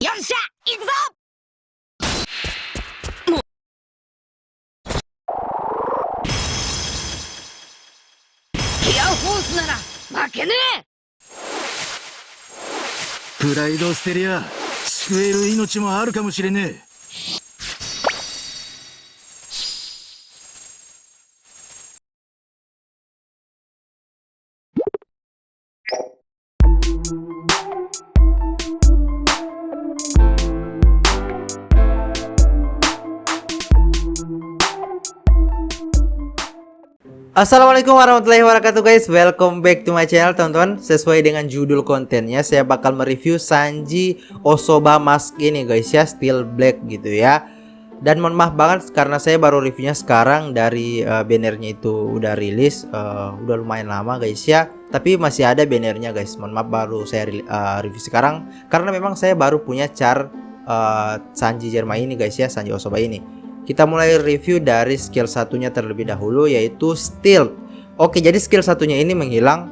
よっしゃ行くぞ。もうギアフォースなら負けねえ。プライドを捨てりゃ救える命もあるかもしれねえ。Assalamualaikum warahmatullahi wabarakatuh guys. Welcome back to my channel teman-teman. Sesuai dengan judul kontennya, saya bakal mereview Sanji Osoba Mask ini guys ya, Steel Black gitu ya. Dan mohon maaf banget karena saya baru reviewnya sekarang dari bannernya itu udah rilis, udah lumayan lama guys ya. Tapi masih ada bannernya guys. Mohon maaf baru saya review sekarang karena memang saya baru punya char Sanji Jerma ini guys ya, Sanji Osoba ini. Kita mulai review dari skill satunya terlebih dahulu, yaitu Stealth. Oke, jadi skill satunya ini menghilang.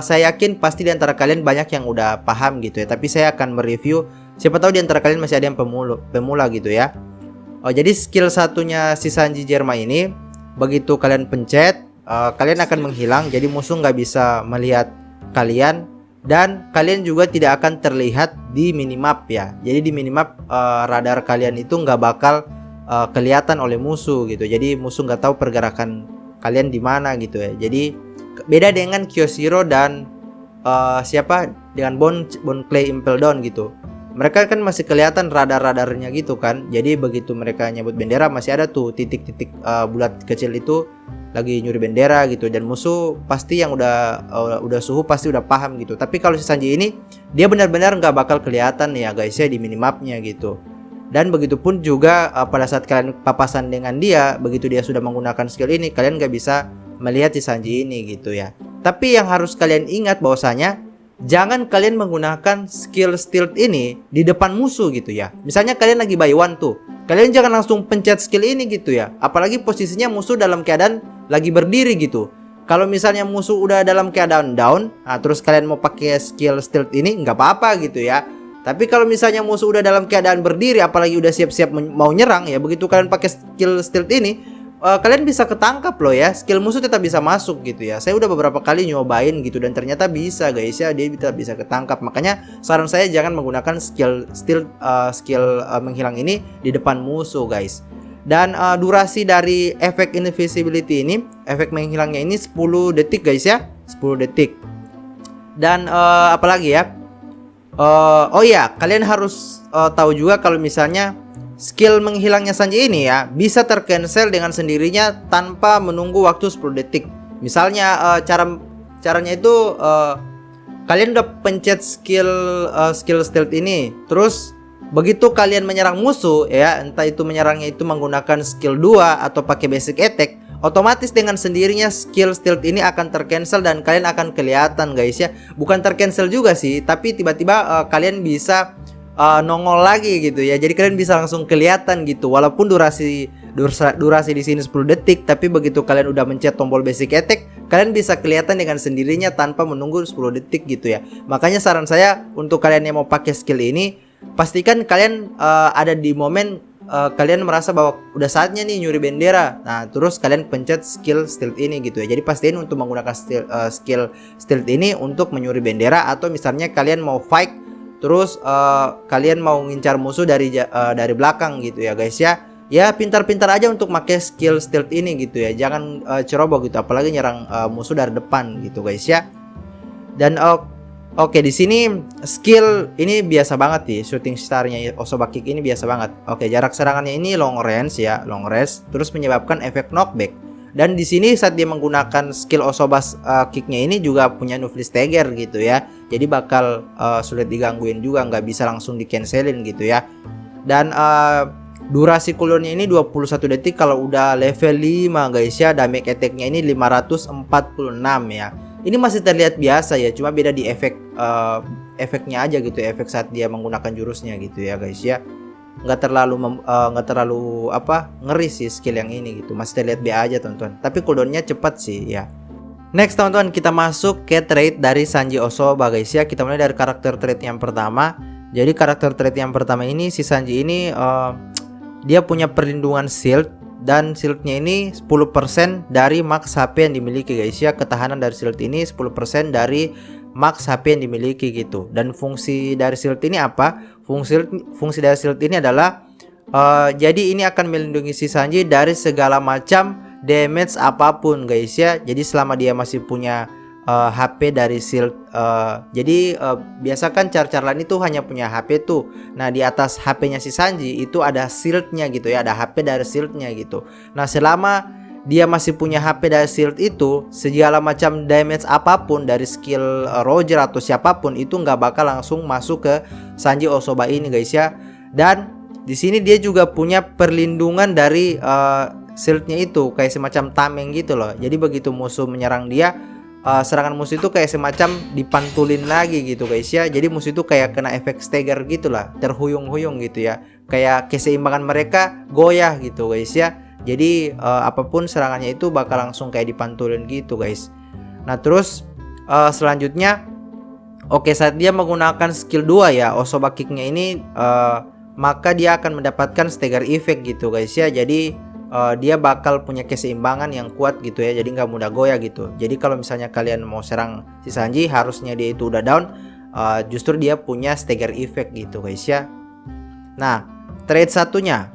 Saya yakin pasti di antara kalian banyak yang udah paham gitu ya. Tapi saya akan mereview. Siapa tahu di antara kalian masih ada yang pemula gitu ya. Jadi skill satunya si Sanji Jerma ini, begitu kalian pencet, kalian akan menghilang. Jadi musuh nggak bisa melihat kalian. Dan kalian juga tidak akan terlihat di minimap ya. Jadi di minimap radar kalian itu nggak bakal kelihatan oleh musuh gitu. Jadi musuh nggak tahu pergerakan kalian di mana gitu ya. Jadi beda dengan Kyoshiro dan dengan Bone Clay Impel Down gitu. Mereka kan masih kelihatan radar-radarnya gitu kan. Jadi begitu mereka nyebut bendera masih ada tuh titik-titik bulat kecil itu lagi nyuri bendera gitu. Dan musuh pasti yang udah suhu pasti udah paham gitu. Tapi kalau si Sanji ini dia benar-benar nggak bakal kelihatan ya guys ya di minimapnya gitu. Dan begitupun juga pada saat kalian papasan dengan dia, begitu dia sudah menggunakan skill ini, kalian gak bisa melihat si Sanji ini gitu ya. Tapi yang harus kalian ingat bahwasanya jangan kalian menggunakan skill stealth ini di depan musuh gitu ya. Misalnya kalian lagi buy one tuh, kalian jangan langsung pencet skill ini gitu ya. Apalagi posisinya musuh dalam keadaan lagi berdiri gitu. Kalau misalnya musuh udah dalam keadaan down, nah terus kalian mau pakai skill stealth ini, nggak apa-apa gitu ya. Tapi kalau misalnya musuh udah dalam keadaan berdiri, apalagi udah siap-siap mau nyerang ya, begitu kalian pakai skill stealth ini, kalian bisa ketangkap loh ya. Skill musuh tetap bisa masuk gitu ya. Saya udah beberapa kali nyobain gitu dan ternyata bisa guys ya, dia bisa ketangkap. Makanya saran saya jangan menggunakan skill menghilang ini di depan musuh guys. Dan durasi dari efek invisibility ini, efek menghilangnya ini 10 detik guys ya, 10 detik. Dan apalagi ya? Oh ya, kalian harus tahu juga kalau misalnya skill menghilangnya Sanji ini ya bisa tercancel dengan sendirinya tanpa menunggu waktu 10 detik. Misalnya caranya itu kalian udah pencet skill stealth ini, terus begitu kalian menyerang musuh ya, entah itu menyerangnya itu menggunakan skill 2 atau pakai basic attack, otomatis dengan sendirinya skill stealth ini akan tercancel dan kalian akan kelihatan guys ya. Bukan tercancel juga sih, tapi tiba-tiba kalian bisa nongol lagi gitu ya. Jadi kalian bisa langsung kelihatan gitu. Walaupun durasi di sini 10 detik, tapi begitu kalian udah mencet tombol basic attack, kalian bisa kelihatan dengan sendirinya tanpa menunggu 10 detik gitu ya. Makanya saran saya untuk kalian yang mau pakai skill ini, pastikan kalian ada di momen kalian merasa bahwa udah saatnya nih nyuri bendera. Nah terus kalian pencet skill stealth ini gitu ya. Jadi pastiin untuk menggunakan skill stealth ini untuk menyuri bendera. Atau misalnya kalian mau fight, terus kalian mau ngincar musuh dari belakang gitu ya guys ya. Ya pintar-pintar aja untuk pakai skill stealth ini gitu ya. Jangan ceroboh gitu, apalagi nyerang musuh dari depan gitu guys ya. Dan oke, di sini skill ini biasa banget nih, shooting starnya Osoba Kick ini biasa banget. Oke, jarak serangannya ini long range ya, long range, terus menyebabkan efek knockback. Dan di sini saat dia menggunakan skill Osoba Kicknya ini juga punya Nufli Stagger gitu ya. Jadi bakal sulit digangguin juga, nggak bisa langsung di cancelin gitu ya. Dan durasi cooldownnya ini 21 detik kalau udah level 5 guys ya. Damage attacknya ini 546 ya. Ini masih terlihat biasa ya, cuma beda di efeknya aja gitu, efek saat dia menggunakan jurusnya gitu ya guys ya. Nggak terlalu ngeri sih skill yang ini gitu, masih terlihat biasa aja teman-teman. Tapi cooldownnya cepat sih ya. Next teman-teman, kita masuk ke trait dari Sanji Osoba guys ya. Kita mulai dari karakter trait yang pertama. Jadi karakter trait yang pertama ini si Sanji ini dia punya perlindungan shield, dan shieldnya ini 10% dari max HP yang dimiliki guys ya. Ketahanan dari shield ini 10% dari max HP yang dimiliki gitu. Dan fungsi dari shield ini apa? Fungsi dari shield ini adalah jadi ini akan melindungi si Sanji dari segala macam damage apapun guys ya. Jadi selama dia masih punya HP dari shield, jadi biasa kan char-char lain itu hanya punya HP tuh. Nah di atas HP-nya si Sanji itu ada shieldnya gitu ya, ada HP dari shieldnya gitu. Nah selama dia masih punya HP dari shield itu, segala macam damage apapun dari skill Roger atau siapapun itu nggak bakal langsung masuk ke Sanji Osoba ini guys ya. Dan di sini dia juga punya perlindungan dari shieldnya itu, kayak semacam tameng gitu loh. Jadi begitu musuh menyerang dia, serangan musuh itu kayak semacam dipantulin lagi gitu guys ya. Jadi musuh itu kayak kena efek stagger gitulah, terhuyung-huyung gitu ya. Kayak keseimbangan mereka goyah gitu guys ya. Jadi apapun serangannya itu bakal langsung kayak dipantulin gitu guys. Nah terus selanjutnya, oke, saat dia menggunakan skill 2 ya, Osoba Kick-nya ini, maka dia akan mendapatkan stagger effect gitu guys ya. Jadi dia bakal punya keseimbangan yang kuat gitu ya, jadi nggak mudah goyah gitu. Jadi kalau misalnya kalian mau serang si Sanji, harusnya dia itu udah down, justru dia punya stagger effect gitu guys ya. Nah trait satunya,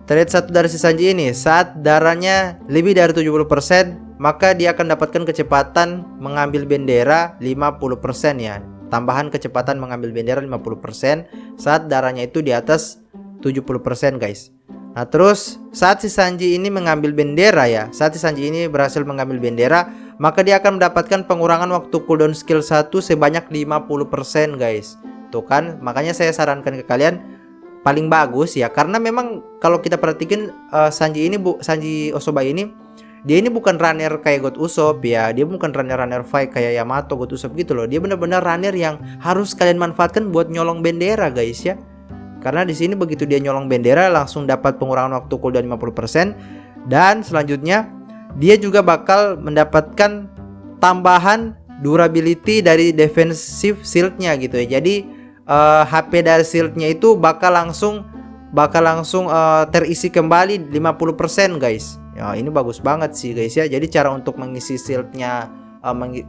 trait satu dari si Sanji ini, saat darahnya lebih dari 70%, maka dia akan dapatkan kecepatan mengambil bendera 50% ya. Tambahan kecepatan mengambil bendera 50% saat darahnya itu di atas 70% guys. Nah terus saat si Sanji ini mengambil bendera ya, saat si Sanji ini berhasil mengambil bendera, maka dia akan mendapatkan pengurangan waktu cooldown skill 1 sebanyak 50% guys. Tuh kan, makanya saya sarankan ke kalian paling bagus ya, karena memang kalau kita perhatikan Sanji Osoba ini, dia ini bukan runner kayak God Usopp ya, dia bukan runner fight kayak Yamato, God Usopp gitu loh. Dia benar-benar runner yang harus kalian manfaatkan buat nyolong bendera guys ya. Karena di sini begitu dia nyolong bendera langsung dapat pengurangan waktu cooldown 50%, dan selanjutnya dia juga bakal mendapatkan tambahan durability dari defensive shieldnya gitu ya. Jadi HP dari shieldnya itu bakal langsung terisi kembali 50% guys. Ya, ini bagus banget sih guys ya. Jadi cara untuk mengisi shieldnya,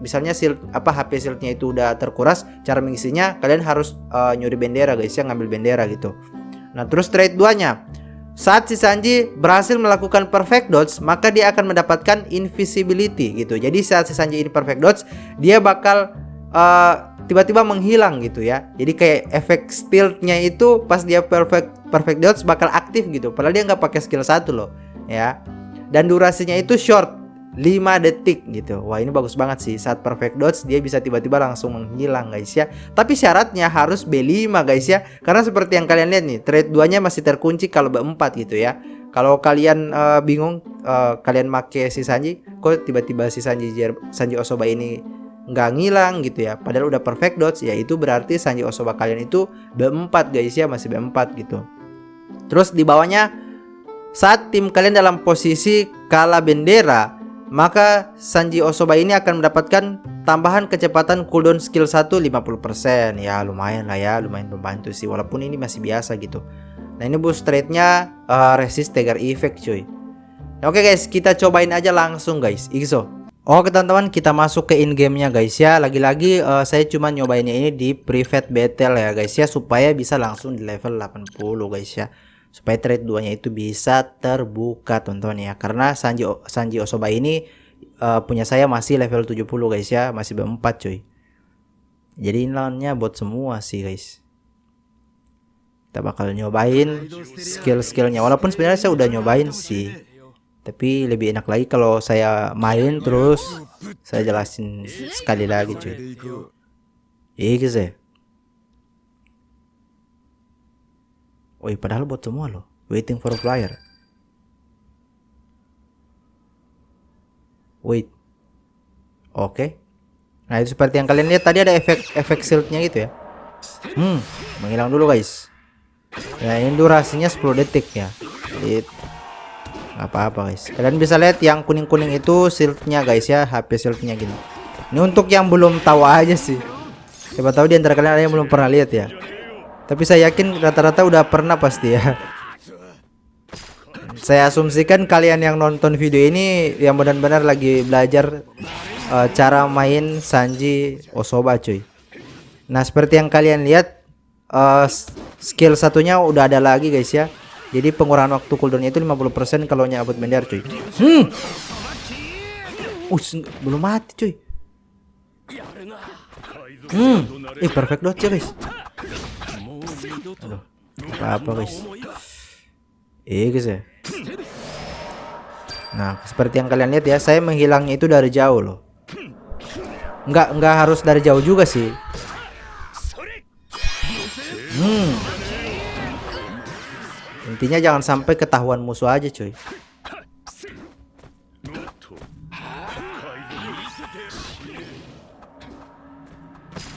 misalnya HP shieldnya itu udah terkuras, cara mengisinya kalian harus nyuri bendera guys ya, ngambil bendera gitu. Nah terus trait 2 nya, saat si Sanji berhasil melakukan perfect dodge, maka dia akan mendapatkan invisibility gitu. Jadi saat si Sanji ini perfect dodge, dia bakal tiba-tiba menghilang gitu ya. Jadi kayak efek stealth-nya itu pas dia perfect dodge bakal aktif gitu, padahal dia nggak pakai skill 1 loh ya. Dan durasinya itu short, 5 detik gitu. Wah ini bagus banget sih. Saat perfect dodge dia bisa tiba-tiba langsung menghilang guys ya. Tapi syaratnya harus B5 guys ya. Karena seperti yang kalian lihat nih, trait 2 nya masih terkunci kalau B4 gitu ya. Kalau kalian bingung, kalian make si Sanji, kok tiba-tiba si Sanji Osoba ini nggak ngilang gitu ya, padahal udah perfect dodge ya, itu berarti Sanji Osoba kalian itu B4 guys ya, masih B4 gitu. Terus di bawahnya, saat tim kalian dalam posisi kalah bendera, maka Sanji Osoba ini akan mendapatkan tambahan kecepatan cooldown skill 1 50%. Ya lumayan lah ya, lumayan membantu sih, walaupun ini masih biasa gitu. Nah ini boost traitnya resist trigger effect cuy. Oke guys, kita cobain aja langsung guys. Ikso. Oke teman-teman, kita masuk ke in game-nya guys ya. Lagi-lagi saya cuma nyobainnya ini di private battle ya guys ya, supaya bisa langsung di level 80 guys ya. Supaya trait 2-nya itu bisa terbuka teman-teman ya. Karena Sanji Osoba ini punya saya masih level 70 guys ya, masih B4 cuy. Jadi lawannya bot semua sih guys. Kita bakal nyobain skill-skillnya. Walaupun sebenarnya saya udah nyobain sih, tapi lebih enak lagi kalau saya main terus saya jelasin sekali lagi cuy. Iya sih. Wih, padahal bot semua loh. Waiting for a player. Wait. Oke. Nah itu seperti yang kalian lihat tadi, ada efek shieldnya gitu ya. Menghilang dulu guys. Nah ini durasinya 10 detik ya. It nggak apa-apa guys. Kalian bisa lihat yang kuning-kuning itu shieldnya guys ya, HP shieldnya gini. Ini untuk yang belum tahu aja sih. Siapa tahu di antara kalian ada yang belum pernah lihat ya. Tapi saya yakin rata-rata udah pernah pasti ya. Saya asumsikan kalian yang nonton video ini yang benar-benar lagi belajar cara main Sanji Osoba cuy. Nah seperti yang kalian lihat skill satunya udah ada lagi guys ya. Jadi pengurangan waktu cooldownnya itu 50% kalau nyabut bendera cuy. Belum mati cuy. Perfect dodge ya guys. Aduh, apa guys? Guys ya. Nah, seperti yang kalian lihat ya, saya menghilangnya itu dari jauh loh. Nggak harus dari jauh juga sih. Intinya jangan sampai ketahuan musuh aja cuy.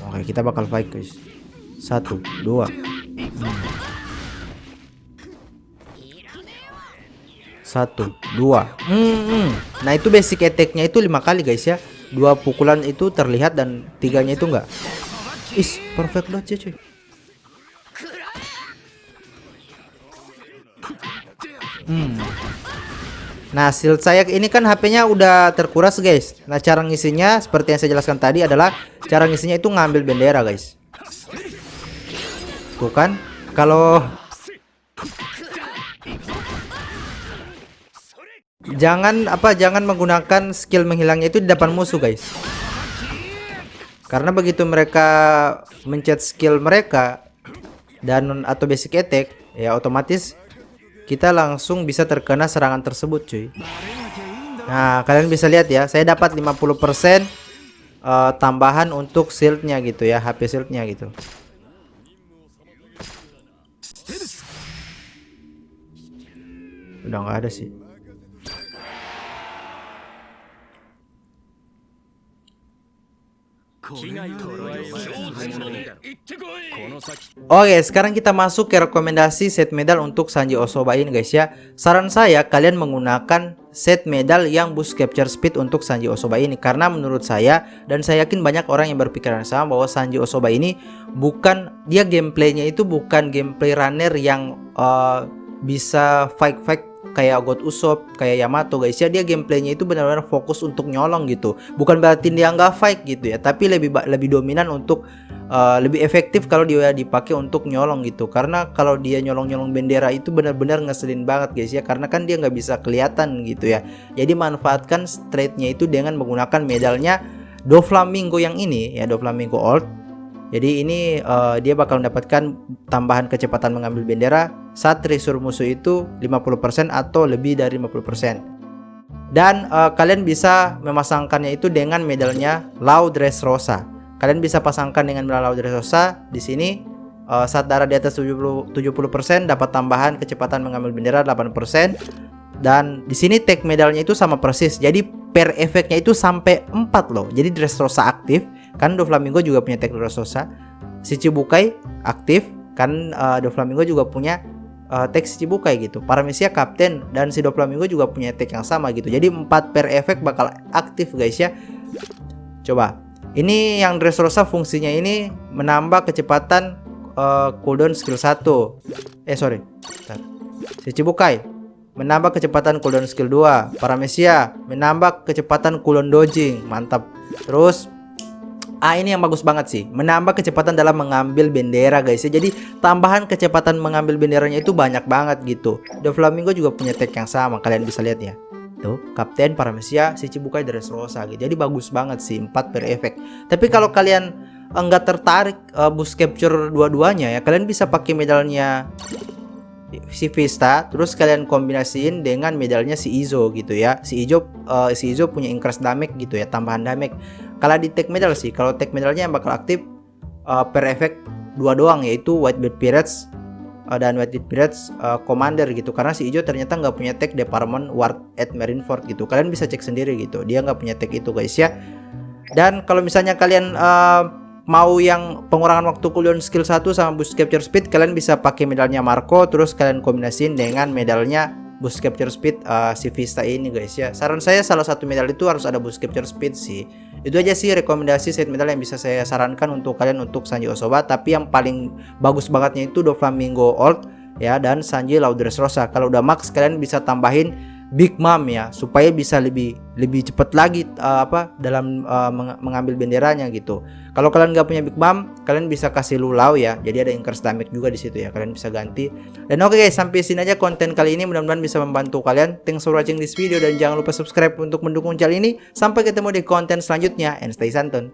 Oke, kita bakal fight guys. 1, 2. 1, 2. Nah itu basic attack-nya itu 5 kali guys ya. 2 pukulan itu terlihat dan 3-nya itu enggak. Perfect dodge ya cuy. Nah shield saya ini kan HP-nya udah terkuras guys. Nah cara ngisinya seperti yang saya jelaskan tadi adalah cara ngisinya itu ngambil bendera guys. Tuh kan, kalau jangan menggunakan skill menghilangnya itu di depan musuh guys. Karena begitu mereka mencet skill mereka dan atau basic attack ya otomatis kita langsung bisa terkena serangan tersebut cuy. Nah kalian bisa lihat ya, saya dapat 50% tambahan untuk shieldnya gitu ya, HP shieldnya gitu. Udah nggak ada sih. Oke, sekarang kita masuk ke rekomendasi set medal untuk Sanji Osoba ini guys ya. Saran saya kalian menggunakan set medal yang boost capture speed untuk Sanji Osoba ini, karena menurut saya dan saya yakin banyak orang yang berpikiran sama bahwa Sanji Osoba ini dia gameplaynya itu bukan gameplay runner yang bisa fight kayak God Usopp, kayak Yamato guys ya. Dia gameplaynya itu benar-benar fokus untuk nyolong gitu. Bukan berarti dia nggak fight gitu ya, tapi lebih dominan untuk lebih efektif kalau dia dipakai untuk nyolong gitu. Karena kalau dia nyolong bendera itu benar-benar ngeselin banget guys ya, karena kan dia nggak bisa kelihatan gitu ya. Jadi manfaatkan trade-nya itu dengan menggunakan medalnya Doflamingo yang ini ya, Doflamingo Old. Jadi ini dia bakal mendapatkan tambahan kecepatan mengambil bendera saat treasure musuh itu 50% atau lebih dari 50%. Dan kalian bisa memasangkannya itu dengan medalnya Law Dressrosa. Kalian bisa pasangkan dengan medal Law Dressrosa di sini saat darah di atas 70% dapat tambahan kecepatan mengambil bendera 8%. Dan di sini tag medalnya itu sama persis. Jadi per efeknya itu sampai 4 loh. Jadi Dressrosa aktif. Kan Doflamingo juga punya tag Dressrosa. Shichibukai aktif. Kan Doflamingo juga punya tag Shichibukai gitu. Paramecia Kapten dan si Doflamingo juga punya tag yang sama gitu. Jadi 4 per efek bakal aktif guys ya. Coba. Ini yang Dressrosa fungsinya ini menambah kecepatan cooldown skill 1. Shichibukai menambah kecepatan cooldown skill 2. Paramecia menambah kecepatan cooldown dodging. Mantap. Terus ini yang bagus banget sih, menambah kecepatan dalam mengambil bendera guys ya. Jadi tambahan kecepatan mengambil benderanya itu banyak banget gitu. Doflamingo juga punya tag yang sama, kalian bisa lihat ya. Tuh, Kapten, Paramecia, Shichibukai, Dressrosa gitu. Jadi bagus banget sih, 4 per efek. Tapi kalau kalian enggak tertarik boost capture dua-duanya ya, kalian bisa pakai medalnya si Vista, terus kalian kombinasiin dengan medalnya si Izo gitu ya. Si Izo punya increase damage gitu ya, tambahan damage. Kalau di tag medal sih, kalau tag medalnya yang bakal aktif per efek 2 doang, yaitu Whitebeard Pirates dan Whitebeard Pirates Commander gitu. Karena si Izo ternyata nggak punya tag Department Ward at Marineford gitu. Kalian bisa cek sendiri gitu, dia nggak punya tag itu guys ya. Dan kalau misalnya kalian mau yang pengurangan waktu cooldown skill 1 sama boost capture speed, kalian bisa pakai medalnya Marco, terus kalian kombinasiin dengan medalnya boost capture speed si Vista ini guys ya. Saran saya salah satu medal itu harus ada boost capture speed sih. Itu aja sih rekomendasi set metal yang bisa saya sarankan untuk kalian untuk Sanji Osoba. Tapi yang paling bagus bangetnya itu Doflamingo Old ya, dan Sanji Dressrosa. Kalau udah max kalian bisa tambahin Big Mom ya, supaya bisa lebih cepat lagi dalam mengambil benderanya gitu. Kalau kalian nggak punya Big Mom, kalian bisa kasih Lulau ya. Jadi ada increase damage juga di situ ya, kalian bisa ganti. Dan oke guys, sampai sini aja konten kali ini, mudah-mudahan bisa membantu kalian. Thanks for watching this video dan jangan lupa subscribe untuk mendukung channel ini. Sampai ketemu di konten selanjutnya, and stay santuy.